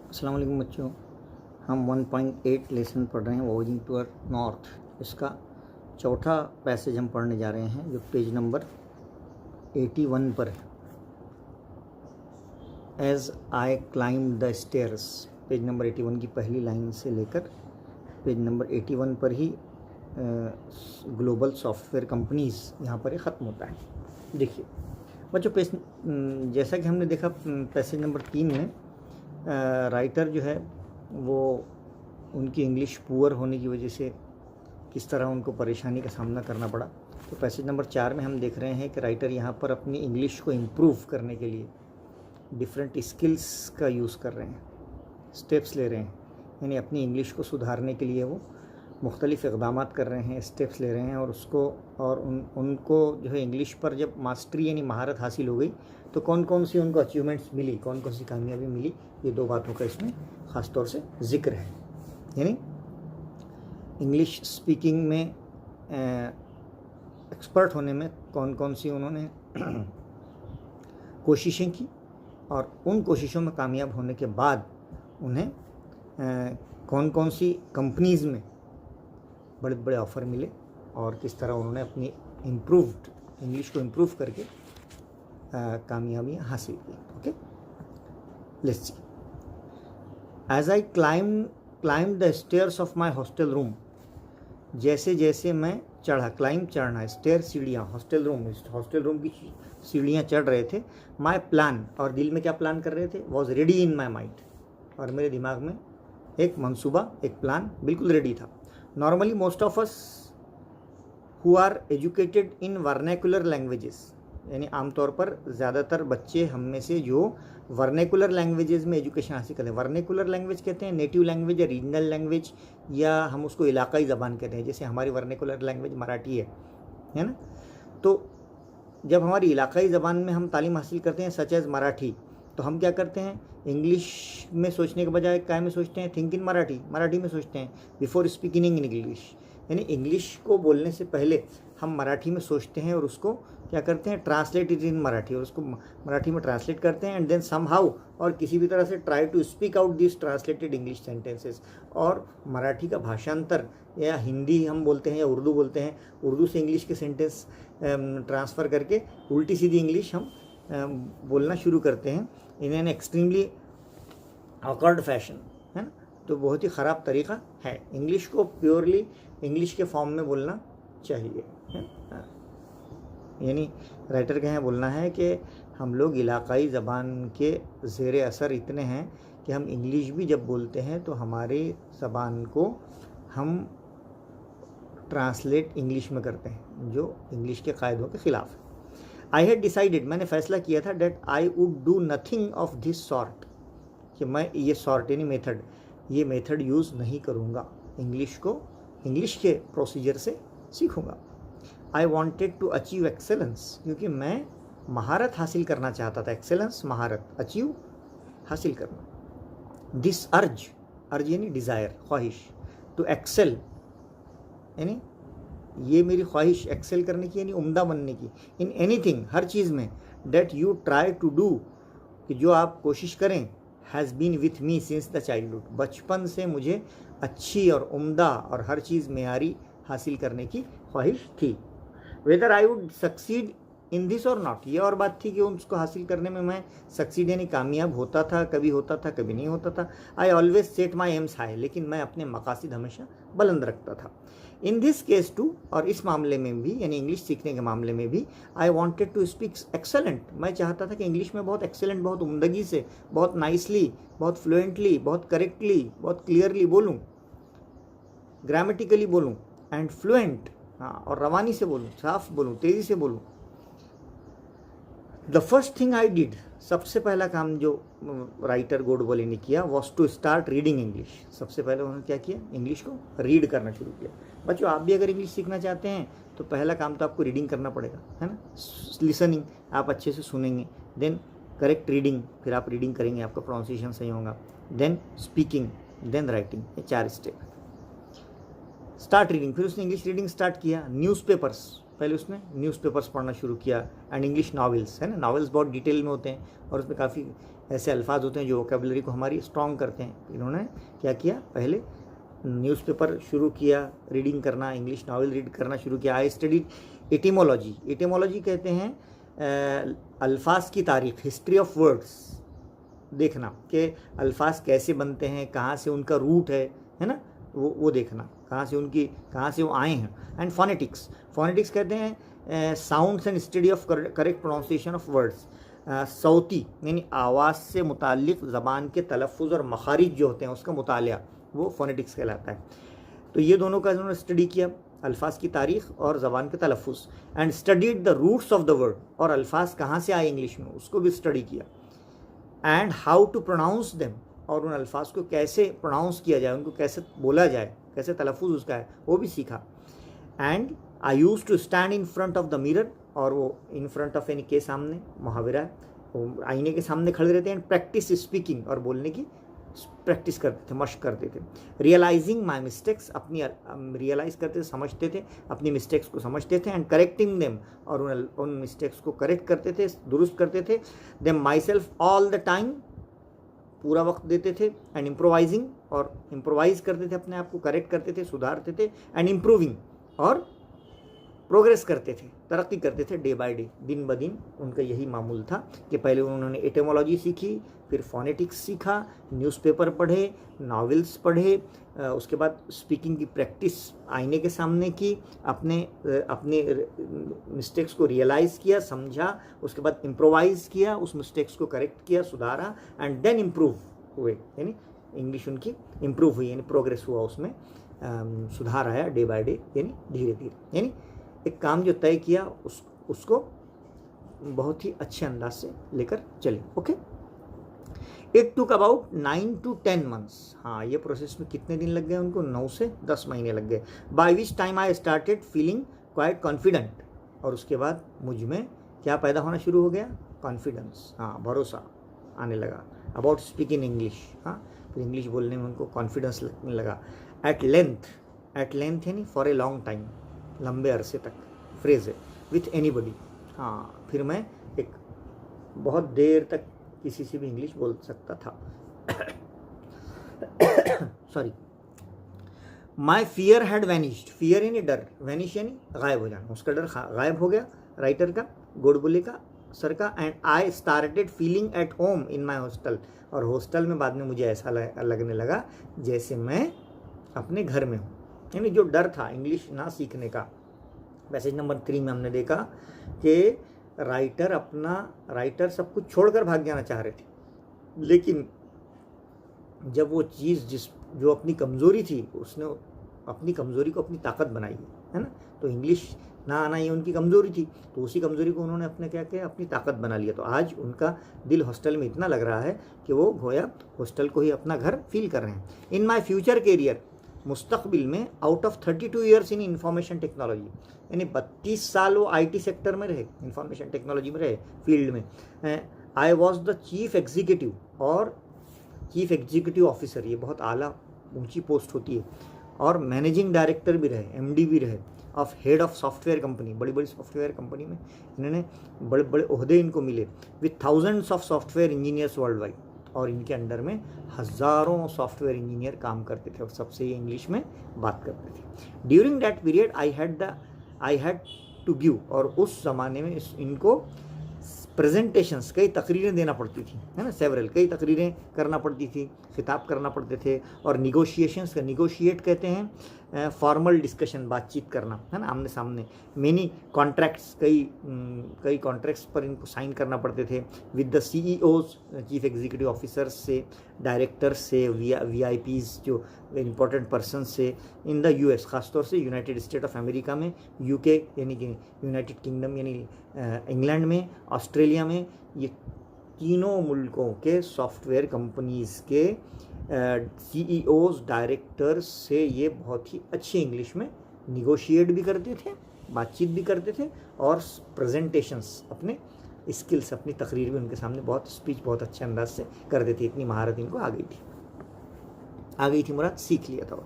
अस्सलाम वालेकुम बच्चों, हम 1.8 लेसन पढ़ रहे हैं वॉइजिंग टूअर्ड नॉर्थ। इसका चौथा पैसेज हम पढ़ने जा रहे हैं जो पेज नंबर 81 पर है। As I climb the stairs, page number 81 की पहली लाइन से लेकर पेज नंबर 81 पर ही ग्लोबल सॉफ्टवेयर कंपनीज़ यहाँ पर ही ख़त्म होता है। देखिए बच्चों, जैसा कि हमने देखा पैसेज नंबर 3 में राइटर जो है वो उनकी इंग्लिश पुअर होने की वजह से किस तरह उनको परेशानी का सामना करना पड़ा। तो पैसेज नंबर 4 में हम देख रहे हैं कि राइटर यहाँ पर अपनी इंग्लिश को इम्प्रूव करने के लिए डिफरेंट स्किल्स का यूज़ कर रहे हैं, स्टेप्स ले रहे हैं, यानी अपनी इंग्लिश को सुधारने के लिए वो मुख्तलिफ़ इक़दाम कर रहे हैं, स्टेप्स ले रहे हैं। और उनको जो है इंग्लिश पर जब मास्टरी यानी महारत हासिल हो गई तो कौन कौन सी उनको अचीवमेंट्स मिली, कौन कौन सी कामयाबी मिली, ये दो बातों का इसमें ख़ास तौर से ज़िक्र है। यानी इंग्लिश स्पीकिंग में एक्सपर्ट होने में कौन कौन सी उन्होंने कोशिशें की और उन कोशिशों में कामयाब होने के बाद उन्हें कौन कौन सी कंपनीज़ में बड़े बड़े ऑफ़र मिले और किस तरह उन्होंने अपनी इम्प्रूव्ड इंग्लिश को इम्प्रूव करके कामयाबियाँ हासिल की। Okay, let's see. As I climb the stairs of my hostel room, जैसे जैसे मैं चढ़ा, क्लाइम चढ़ना है, स्टेयर सीढ़ियाँ, हॉस्टल रूम की सीढ़ियाँ चढ़ रहे थे। माई प्लान, और दिल में क्या प्लान कर रहे थे, was ready in my mind, और मेरे दिमाग में एक मंसूबा, एक प्लान बिल्कुल रेडी था। Normally most of us who are educated in vernacular languages, यानी आमतौर पर ज़्यादातर बच्चे हम में से जो वर्नैकुलर लैंग्वेजेस में एजुकेशन हासिल करते हैं, वर्नैकुलर लैंग्वेज कहते हैं नेटिव लैंग्वेज या रीजनल लैंग्वेज, या हम उसको इलाकाई ज़बान कहते हैं। जैसे हमारी वर्नैकुलर लैंग्वेज मराठी है ना। तो जब हमारी इलाकाई ज़बान में हम तालीम हासिल करते हैं सच एज़ मराठी, तो हम क्या करते हैं, इंग्लिश में सोचने के बजाय क्या में सोचते हैं, थिंक इन मराठी में सोचते हैं बिफोर स्पीकिंग इन इंग्लिश। यानी इंग्लिश को बोलने से पहले हम मराठी में सोचते हैं और उसको क्या करते हैं, ट्रांसलेट इट इन मराठी, और उसको मराठी में ट्रांसलेट करते हैं एंड देन समहाउ, और किसी भी तरह से try to speak out this translated English sentences, और मराठी का भाषांतर या हिंदी हम बोलते हैं या उर्दू बोलते हैं, उर्दू से इंग्लिश के सेंटेंस ट्रांसफ़र करके उल्टी सीधी इंग्लिश हम बोलना शुरू करते हैं in an extremely awkward fashion, है ना। तो बहुत ही ख़राब तरीक़ा है। इंग्लिश को प्योरली इंग्लिश के फॉर्म में बोलना चाहिए, है। यानी राइटर का यहाँ बोलना है कि हम लोग इलाकाई ज़बान के ज़ेर असर इतने हैं कि हम इंग्लिश भी जब बोलते हैं तो हमारी ज़बान को हम ट्रांसलेट इंग्लिश में करते हैं जो इंग्लिश के कायदों के ख़िलाफ़ है। आई हैड डिसाइडेड, मैंने फ़ैसला किया था, that I would do nothing of this sort, कि मैं ये सॉर्ट यानी मेथड, ये मेथड यूज़ नहीं करूँगा, इंग्लिश को इंग्लिश के प्रोसीजर से सीखूँगा। I wanted to achieve excellence, क्योंकि मैं महारत हासिल करना चाहता था। एक्सेलेंस महारत, अचीव हासिल करना। दिस अर्ज यानी डिज़ायर, ख्वाहिश, टू एक्सेल यानी ये मेरी ख्वाहिश एक्सेल करने की यानी उम्दा बनने की, इन एनीथिंग हर चीज़ में, that you try to do कि जो आप कोशिश करें, has been with me since the childhood, बचपन से मुझे अच्छी और उम्दा और हर चीज़ मेयारी हासिल करने की ख्वाहिश थी। Whether I would succeed in this और नॉट, ये और बात थी कि उसको हासिल करने में मैं सक्सीड यानी कामयाब होता था, कभी नहीं होता था। I always set my AIIMS high, लेकिन मैं अपने मकासद हमेशा बुलंद रखता था। इन दिस केस टू, और इस मामले में भी यानी इंग्लिश सीखने के मामले में भी, I wanted to speak excellent, मैं चाहता था कि इंग्लिश में बहुत एक्सेलेंट, बहुत उम्दगी से, बहुत नाइसली, बहुत फ्लुएंटली, बहुत करेक्टली, बहुत क्लियरली बोलूँ, ग्रामेटिकली बोलूँ, एंड फ्लुएंट, हाँ, और रवानी से बोलूँ, साफ बोलूँ, तेज़ी से बोलूँ। The first thing I did, सबसे पहला काम जो राइटर गोडबोले ने किया, was to start reading English. सबसे पहले उन्होंने क्या किया, इंग्लिश को रीड करना शुरू किया। बच्चों, आप भी अगर इंग्लिश सीखना चाहते हैं तो पहला काम तो आपको रीडिंग करना पड़ेगा, है ना। लिसनिंग, आप अच्छे से सुनेंगे, देन करेक्ट रीडिंग, फिर आप रीडिंग करेंगे, आपका प्रोनाउंसिएशन सही होगा, देन स्पीकिंग, देन राइटिंग, ये 4 स्टेप। स्टार्ट रीडिंग, फिर उसने इंग्लिश रीडिंग स्टार्ट किया। न्यूज़पेपर्स, पहले उसने न्यूज़पेपर्स पढ़ना शुरू किया, एंड इंग्लिश नॉवेल्स, है ना। नॉवेल्स बहुत डिटेल में होते हैं और उसमें काफ़ी ऐसे अल्फाज होते हैं जो वोकेबलरी को हमारी स्ट्रॉन्ग करते हैं। इन्होंने क्या किया, पहले न्यूज़पेपर शुरू किया, रीडिंग करना, इंग्लिश नावल रीड करना शुरू किया। I studied etymology. एटिमोलॉजी कहते हैं अल्फाज की तारीख, हिस्ट्री ऑफ वर्ड्स, देखना कि अल्फाज कैसे बनते हैं, कहाँ से उनका रूट है ना, वो देखना, कहाँ से वो आए हैं। And phonetics. फोनेटिक्स कहते हैं sounds and study of correct pronunciation of words. सौती यानी आवाज़ से मुताल्लिक़ ज़बान के तलफ़ुज़ और मखारिज जो होते हैं उसका मुतालिया, वो फोनेटिक्स कहलाता है। तो ये दोनों का इन्होंने स्टडी किया, अल्फाज की तारीख़ और ज़बान के तलफ़ुज़। And studied the roots of the word, और अल्फाज कहाँ से आए इंग्लिश में उसको भी स्टडी किया। And how to pronounce them, और उन अल्फाज को कैसे प्रोनाउंस किया जाए, उनको कैसे बोला जाए, कैसे तलफ़ुज़ उसका है, वो भी सीखा। And I use to stand in front of the mirror, और वो इन फ्रंट ऑफ यानी के सामने, मुहावरा है, वो आईने के सामने खड़े रहते हैं। प्रैक्टिस स्पीकिंग, और बोलने की प्रैक्टिस करते थे, मशक करते थे। रियलाइजिंग माई मिस्टेक्स, अपनी रियलाइज़ करते थे, समझते थे, अपनी मिस्टेक्स को समझते थे। एंड करेक्टिंग देम, और उन मिस्टेक्स को करेक्ट करते थे, दुरुस्त करते थे। Them my self all the time, पूरा वक्त देते थे। एंड इम्प्रोवाइजिंग, और इम्प्रोवाइज़ करते थे, अपने आप को करेक्ट करते थे, सुधारते थे। एंड इम्प्रूविंग, और प्रोग्रेस करते थे, तरक्की करते थे डे बाय डे, दिन ब दिन। उनका यही मामूल था कि पहले उन्होंने एटेमोलॉजी सीखी, फिर फोनेटिक्स सीखा, न्यूज़पेपर पढ़े, नॉवेल्स पढ़े, उसके बाद स्पीकिंग की प्रैक्टिस आईने के सामने की, अपने मिस्टेक्स को रियलाइज़ किया, समझा, उसके बाद इम्प्रोवाइज़ किया, उस मिस्टेक्स को करेक्ट किया, सुधारा। एंड देन इम्प्रूव हुए, यानी इंग्लिश उनकी इम्प्रूव हुई, यानी प्रोग्रेस हुआ, उसमें सुधार आया डे बाय डे, यानी धीरे धीरे। यानी एक काम जो तय किया उसको बहुत ही अच्छे अंदाज से लेकर चले। Okay, it took about 9 to 10 months। हाँ, ये प्रोसेस में कितने दिन लग गए उनको? 9 से 10 महीने लग गए। By which time I started feeling quite confident, और उसके बाद मुझ में क्या पैदा होना शुरू हो गया? कॉन्फिडेंस, हाँ, भरोसा आने लगा। अबाउट स्पीकिंग इंग्लिश, हाँ, फिर इंग्लिश बोलने में उनको कॉन्फिडेंस लगने लगा। एट लेंथ यानी फॉर ए लॉन्ग टाइम, लंबे अरसे तक, फ्रेज है। विथ एनीबडी, हाँ, फिर मैं एक बहुत देर तक किसी से भी इंग्लिश बोल सकता था। Sorry. My fear had vanished, fear यानी डर, वैनिश यानी गायब हो जाना, उसका डर गायब हो गया, राइटर का, गोडबोले का, सर का। And I started feeling at home in my hostel, और हॉस्टल में बाद में मुझे ऐसा लगने लगा जैसे मैं अपने घर में हूँ। यानी जो डर था इंग्लिश ना सीखने का। मैसेज नंबर 3 में हमने देखा कि राइटर सब कुछ छोड़कर भाग जाना चाह रहे थे, लेकिन जब वो चीज़ जो अपनी कमज़ोरी थी, उसने अपनी कमज़ोरी को अपनी ताकत बनाई, है ना। तो इंग्लिश ना आना ये उनकी कमज़ोरी थी, तो उसी कमज़ोरी को उन्होंने अपने क्या किया, अपनी ताकत बना लिया। तो आज उनका दिल हॉस्टल में इतना लग रहा है कि वो गोया हॉस्टल को ही अपना घर फील कर रहे हैं। इन माई फ्यूचर कैरियर, मुस्तकबिल में, out of 32 years in information technology, यानी 32 साल वो आईटी सेक्टर में रहे, इंफॉर्मेशन टेक्नोलॉजी में रहे, फील्ड में। I was the chief executive, और चीफ एग्जीक्यूटिव ऑफिसर, ये बहुत आला ऊंची पोस्ट होती है, और मैनेजिंग डायरेक्टर भी रहे, एमडी भी रहे, of head of software company, बड़ी बड़ी सॉफ्टवेयर कंपनी में इन्होंने बड़े बड़े ओहदे इनको मिले। With thousands of software engineers world wide, और इनके अंडर में हज़ारों सॉफ्टवेयर इंजीनियर काम करते थे, और सबसे ये इंग्लिश में बात करते थे। During that period I had to give, और उस ज़माने में इनको प्रेजेंटेशंस, कई तकरीरें देना पड़ती थी, है ना, सेवरल, कई तकरीरें करना पड़ती थी, खिताब करना पड़ते थे। और निगोशिएशंस का, निगोशिएट कहते हैं फॉर्मल डिस्कशन, बातचीत करना, है ना, आमने सामने। मेनी कॉन्ट्रैक्ट्स, कई कॉन्ट्रैक्ट्स पर इनको साइन करना पड़ते थे with the CEOs, chief executive officers से, डायरेक्टर्स से, वीआईपीज जो इंपॉर्टेंट पर्सन से, इन द यूएस, ख़ासतौर से यूनाइटेड स्टेट ऑफ अमेरिका में, यूके यानी कि यूनाइटेड किंगडम यानी इंग्लैंड में, ऑस्ट्रेलिया में, ये तीनों मुल्कों के सॉफ्टवेयर कंपनीज़ के सीईओज, डायरेक्टर्स से ये बहुत ही अच्छी इंग्लिश में निगोशिएट भी करते थे, बातचीत भी करते थे, और प्रेजेंटेशंस, अपने स्किल्स, अपनी तकरीर भी उनके सामने बहुत, स्पीच बहुत अच्छे अंदाज से करते थे। इतनी महारत इनको आ गई थी, मुराद सीख लिया था।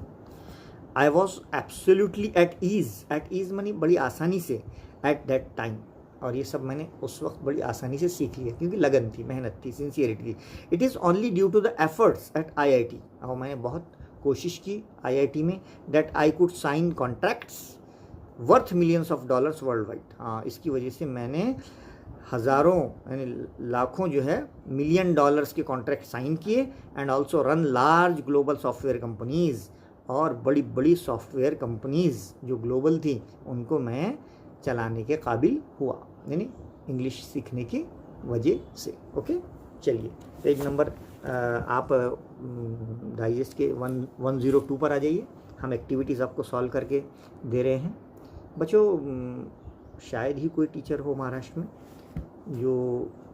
I was absolutely at ease, at ease money बड़ी आसानी से, एट दैट टाइम, और ये सब मैंने उस वक्त बड़ी आसानी से सीख लिया क्योंकि लगन थी, मेहनत थी, सिंसियरिटी थी. It is only due to the efforts at IIT. और मैंने बहुत कोशिश की IIT में that I could sign contracts worth millions of dollars world wide. हाँ, इसकी वजह से मैंने हज़ारों यानी लाखों जो है मिलियन डॉलर्स के कॉन्ट्रैक्ट साइन किए and also run large global software companies. और बड़ी बड़ी सॉफ्टवेयर कंपनीज़ जो ग्लोबल थी उनको मैं चलाने के काबिल हुआ, यानी इंग्लिश सीखने की वजह से. ओके, चलिए पेज नंबर आप डाइजेस्ट के 102 पर आ जाइए. हम एक्टिविटीज़ आपको सॉल्व करके दे रहे हैं. बच्चों, शायद ही कोई टीचर हो महाराष्ट्र में जो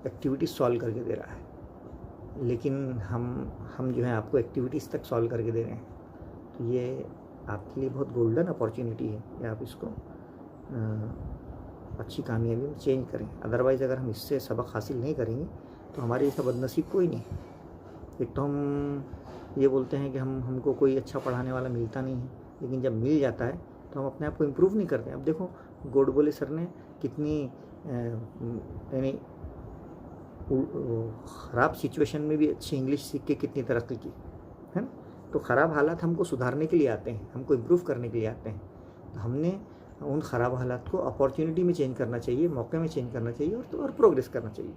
एक्टिविटीज़ सॉल्व करके दे रहा है, लेकिन हम जो है आपको एक्टिविटीज़ तक सॉल्व करके दे रहे हैं. तो ये आपके लिए बहुत गोल्डन अपॉर्चुनिटी है कि आप इसको अच्छी कामयाबी में चेंज करें. अदरवाइज़ अगर हम इससे सबक हासिल नहीं करेंगे तो हमारे जैसा बदनसीब कोई नहीं है. एक तो हम ये बोलते हैं कि हमको कोई अच्छा पढ़ाने वाला मिलता नहीं है, लेकिन जब मिल जाता है तो हम अपने आप को इम्प्रूव नहीं करते. अब देखो गोडबोले सर ने कितनी यानी ख़राब सिचुएशन में भी अच्छी इंग्लिश सीख के कितनी तरक्की की है ना. तो ख़राब हालात हमको सुधारने के लिए आते हैं, हमको इम्प्रूव करने के लिए आते हैं. तो हमने उन ख़राब हालात को अपॉर्चुनिटी में चेंज करना चाहिए, मौके में चेंज करना चाहिए और प्रोग्रेस करना चाहिए.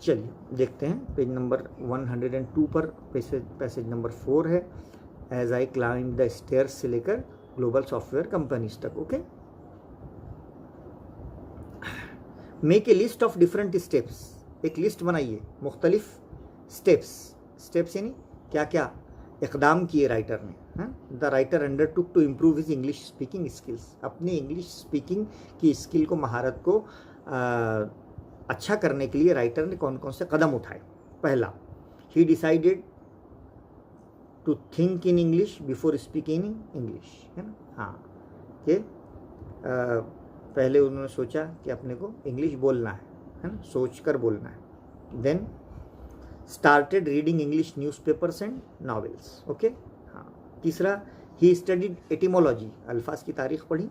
चलिए देखते हैं पेज नंबर 102 पर पैसेज नंबर 4 है. As I climb the stairs से लेकर ग्लोबल सॉफ्टवेयर कंपनीज तक. Okay, make a list of different steps. एक लिस्ट बनाइए मुख्तलिफ स्टेप्स यानी क्या क्या इकदाम किए राइटर ने. The writer undertook to improve his English speaking skills. अपनी इंग्लिश स्पीकिंग की स्किल को, महारत को अच्छा करने के लिए राइटर ने कौन कौन से कदम उठाए. पहला, he decided to think in English before speaking in English, है ना. हाँ, कि पहले उन्होंने सोचा कि अपने को इंग्लिश बोलना है ना, सोच कर बोलना है. Then started reading English newspapers and novels. Okay, हाँ. तीसरा, ही स्टडीड एटिमोलॉजी, अल्फाज की तारीख पढ़ी,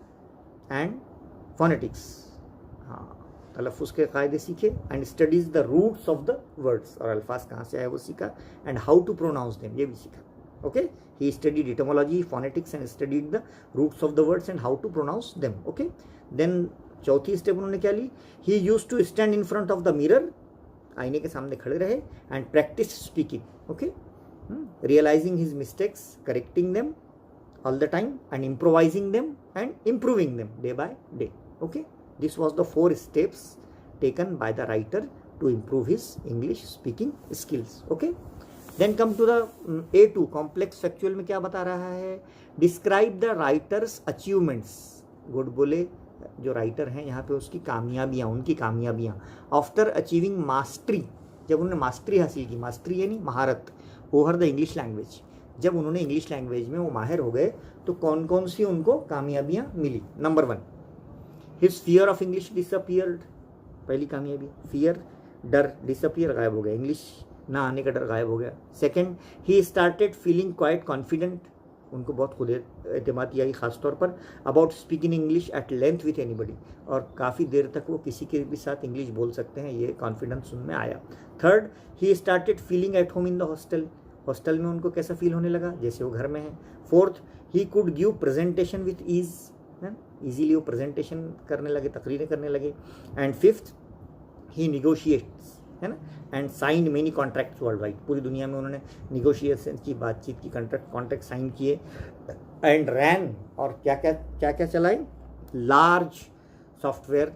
एंड फोनेटिक्स, हाँ, तलफ़ुज़ के कायदे सीखे, and studies the roots of the words, और अल्फाज कहाँ से आए वो सीखा, and how to pronounce them ये भी सीखा. Okay, he studied etymology, phonetics and studied the roots of the words and how to pronounce them. Okay, then चौथी स्टेप उन्होंने क्या ली. He used to stand in front of the mirror, आईने के सामने खड़े रहे, and practise speaking. Okay, realising his mistakes, correcting them all the time, and improvising them and improving them day by day. Okay, this was the 4 steps taken by the writer to improve his English speaking skills. Okay, then come to the A2 complex factual में क्या बता रहा है. describe the writer's achievements. Godbole जो writer हैं यहाँ पे उसकी कामयाबियाँ, उनकी कामयाबियाँ आफ्टर अचीविंग मास्टरी, जब उन्होंने मास्टरी हासिल की, मास्टरी यानी महारत, ओवर द इंग्लिश लैंग्वेज, जब उन्होंने इंग्लिश लैंग्वेज में वो माहिर हो गए तो कौन कौन सी उनको कामयाबियाँ मिली. Number 1, his fear of English disappeared. पहली कामयाबी, फियर, डर डिसअपियर, गायब हो गया, इंग्लिश ना आने का डर गायब हो गया. Second, he started feeling quite confident, उनको बहुत खुद एतमादी आई ख़ास तौर पर, about speaking English at length with anybody, और काफ़ी देर तक वो किसी के भी साथ इंग्लिश बोल सकते हैं, ये कॉन्फिडेंस उनमें आया. Third, he started feeling at home in the hostel, hostel में उनको कैसा फील होने लगा, जैसे वो घर में है. Fourth, he could give presentation with ease, easily वो प्रेजेंटेशन करने लगे, तकरीरें करने लगे. एंड फिफ्थ, ही निगोशिएट्स, है ना, and sign many contracts world wide, पूरी दुनिया में उन्होंने निगोशिएशन की, बातचीत की, कॉन्ट्रैक्ट साइन किए. एंड रैन, और क्या क्या चलाए, लार्ज सॉफ्टवेयर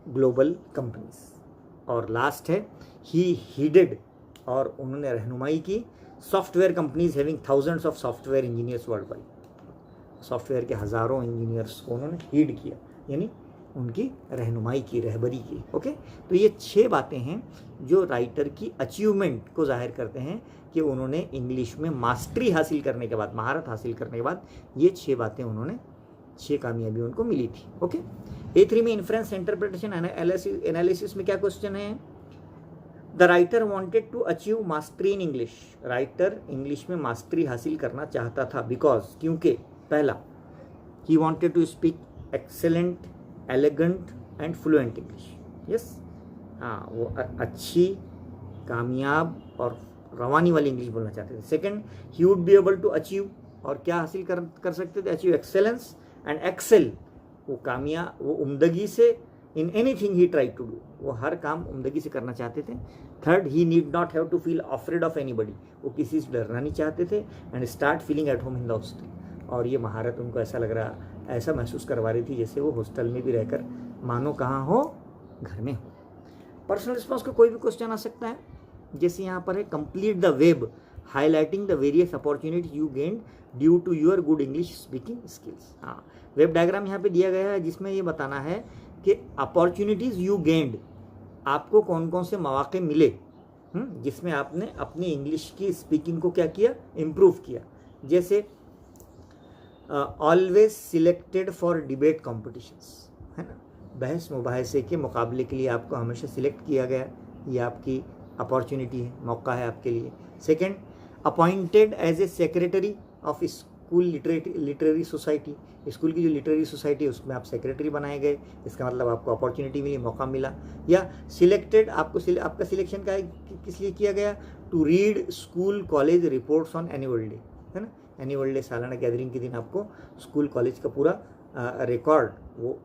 ग्लोबल कंपनीज. और लास्ट है, ही हीडेड, और उन्होंने रहनुमाई की, software companies having thousands of software engineers world wide, software के हज़ारों इंजीनियर्स को उन्होंने हीड किया, यानी उनकी रहनुमाई की, रहबरी की. ओके, तो ये 6 बातें हैं जो राइटर की अचीवमेंट को जाहिर करते हैं कि उन्होंने इंग्लिश में मास्टरी हासिल करने के बाद, महारत हासिल करने के बाद, ये 6 बातें उन्होंने, 6 कामयाबी उनको मिली थी. ओके, A3 में इन्फ्रेंस, इंटरप्रिटेशन, एनालिसिस में क्या क्वेश्चन है. The writer wanted to achieve mastery in English, writer English में मास्टरी हासिल करना चाहता था, बिकॉज, क्योंकि पहला, he wanted to speak excellent, elegant and fluent English. Yes, हाँ, वो अच्छी, कामयाब और रवानी वाली इंग्लिश बोलना चाहते थे। Second, he would be able to achieve, और क्या हासिल कर सकते थे? अचीव एक्सेलेंस एंड एक्सेल, वो उम्दगी से in anything he try to do, वो हर काम उम्दगी से करना चाहते थे। Third, he need not have to feel afraid of anybody, वो किसी से डरना नहीं चाहते थे। And start feeling at home in the hostel, और ये महारत उनको ऐसा महसूस करवा रही थी जैसे वो हॉस्टल में भी रहकर मानो कहाँ हो, घर में हो। पर्सनल रिस्पॉन्स का कोई भी क्वेश्चन आ सकता है, जैसे यहाँ पर है complete the web highlighting the various opportunity you gained due to your good English speaking skills. हाँ, वेब डायग्राम यहाँ पे दिया गया है जिसमें ये बताना है कि अपॉर्चुनिटीज़ यू गेंड, आपको कौन कौन से मौके मिले जिसमें आपने अपनी इंग्लिश की स्पीकिंग को क्या किया, इम्प्रूव किया। जैसे always selected for debate competitions, है ना, बहस मुबाहसे के मुकाबले के लिए आपको हमेशा सिलेक्ट किया गया, ये आपकी अपॉर्चुनिटी है, मौका है आपके लिए। Second, appointed as a secretary of school literary society, school की जो लिटरेरी सोसाइटी है उसमें आप सेक्रेटरी बनाए गए, इसका मतलब आपको अपॉर्चुनिटी मिली, मौका मिला। या सिलेक्टेड, आपका सिलेक्शन का किस लिए किया गया? To read school college reports on annual day, है ना, एनुअल डे सालाना गैदरिंग के दिन आपको स्कूल कॉलेज का पूरा रिकॉर्ड वो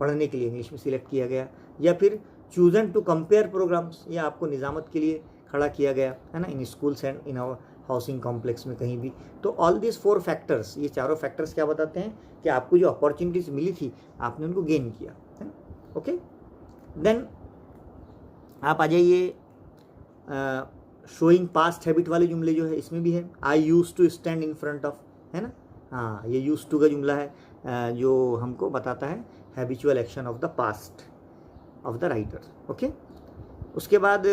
पढ़ने के लिए इंग्लिश में सिलेक्ट किया गया। या फिर चूजन टू कंपेयर प्रोग्राम्स, या आपको निज़ामत के लिए खड़ा किया गया, है ना, in schools and in our housing complex में कहीं भी। तो ऑल दिस 4 फैक्टर्स, ये चारों फैक्टर्स क्या बताते हैं कि आपको जो अपॉर्चुनिटीज़ मिली थी आपने उनको गेन किया, है ना। ओके, देन आप आ जाइए शोइंग पास्ट हैबिट वाले जुमले जो है इसमें भी है। I use to stand in front of, है ना, हाँ, ये यूज टू का जुमला है जो हमको बताता है habitual action of the past of the writer. Okay, उसके बाद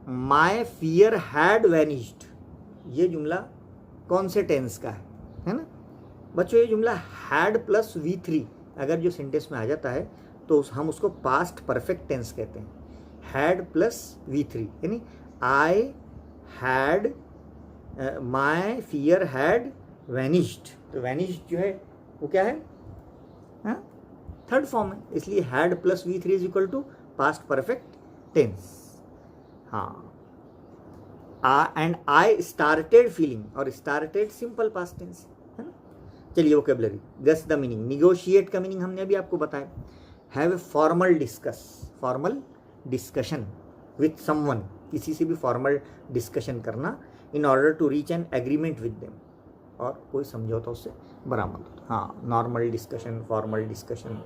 माई फियर हैड वैनिश्ड, ये जुमला कौन से टेंस का है ना बच्चों? ये जुमला हैड प्लस V3 अगर जो सेंटेंस में आ जाता है तो हम उसको पास्ट परफेक्ट टेंस कहते हैं। हैड प्लस V3 यानी I had, my fear had vanished, तो वैनिश्ड जो है वो क्या है? थर्ड फॉर्म है, इसलिए had plus V3 is equal to past perfect tense. हाँ, एंड आई स्टार्टेड फीलिंग, और स्टार्टेड सिंपल पास्ट टेंस, है ना। चलिए vocabulary, guess the meaning. Negotiate का मीनिंग हमने अभी आपको बताया। Have a formal discussion with someone, किसी से भी फॉर्मल डिस्कशन करना, in order to reach an agreement with them, और कोई समझौता उससे बरामद होता। हाँ, नॉर्मल डिस्कशन, फॉर्मल डिस्कशन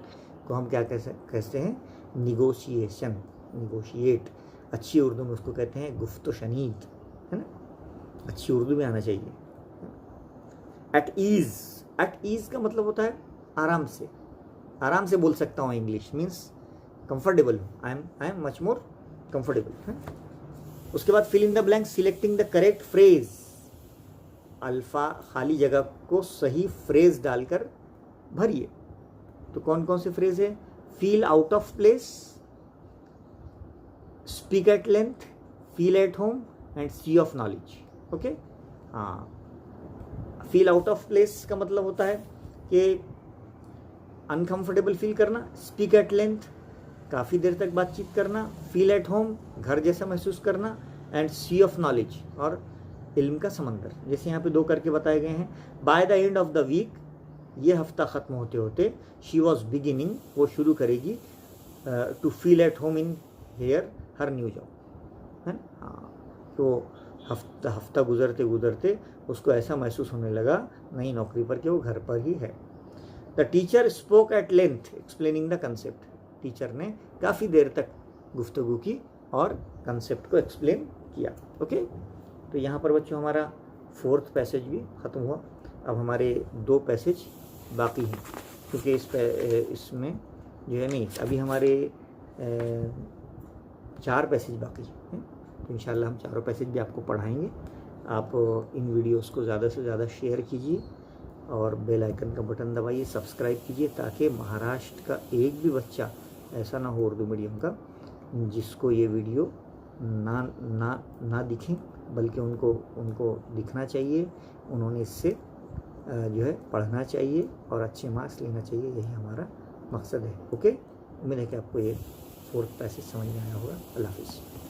को हम क्या कहते हैं? Negotiation, negotiate. अच्छी उर्दू में उसको कहते हैं गुफ्तो शनीद, है ना, अच्छी उर्दू में आना चाहिए। एट ईज का मतलब होता है आराम से बोल सकता हूँ इंग्लिश, मीन्स कंफर्टेबल हूँ, I am much more comfortable, है। उसके बाद fill in the blank, selecting the correct phrase, अल्फा खाली जगह को सही फ्रेज डालकर भरिए। तो कौन कौन से फ्रेज है? Feel out of place, speak at length, feel at home and sea of knowledge. Okay, हाँ, फील आउट ऑफ प्लेस का मतलब होता है कि अनकंफर्टेबल फील करना, स्पीक एट लेंथ काफ़ी देर तक बातचीत करना, फील एट होम घर जैसा महसूस करना, एंड सी ऑफ नॉलेज और इल्म का समंदर। जैसे यहाँ पे 2 करके बताए गए हैं। By the end of the week, ये हफ्ता ख़त्म होते होते, शी वॉज बिगिनिंग, वो शुरू करेगी, to feel at home in here her new job, है ना। हाँ, तो हफ्ता गुजरते गुजरते उसको ऐसा महसूस होने लगा नई नौकरी पर कि वो घर पर ही है। The teacher spoke at length explaining the concept, teacher ने काफ़ी देर तक गुफ्तगू की और कंसेप्ट को एक्सप्लेन किया। ओके, तो यहाँ पर बच्चों हमारा 4th पैसेज भी ख़त्म हुआ। अब हमारे 2 पैसेज बाकी हैं, क्योंकि इसमें जो है नहीं, अभी हमारे 4 पैसेज बाकी हैं। तो इंशाल्लाह हम 4 पैसेज भी आपको पढ़ाएंगे। आप इन वीडियोस को ज़्यादा से ज़्यादा शेयर कीजिए और बेल आइकन का बटन दबाइए, सब्सक्राइब कीजिए, ताकि महाराष्ट्र का एक भी बच्चा ऐसा ना हो उर्दू मीडियम का जिसको ये वीडियो ना दिखें, बल्कि उनको दिखना चाहिए, उन्होंने इससे जो है पढ़ना चाहिए और अच्छे मार्क्स लेना चाहिए। यही हमारा मकसद है। ओके, उम्मीद है कि आपको ये फोर्थ पैसेज समझ में आया होगा। अल्लाह हाफिज़।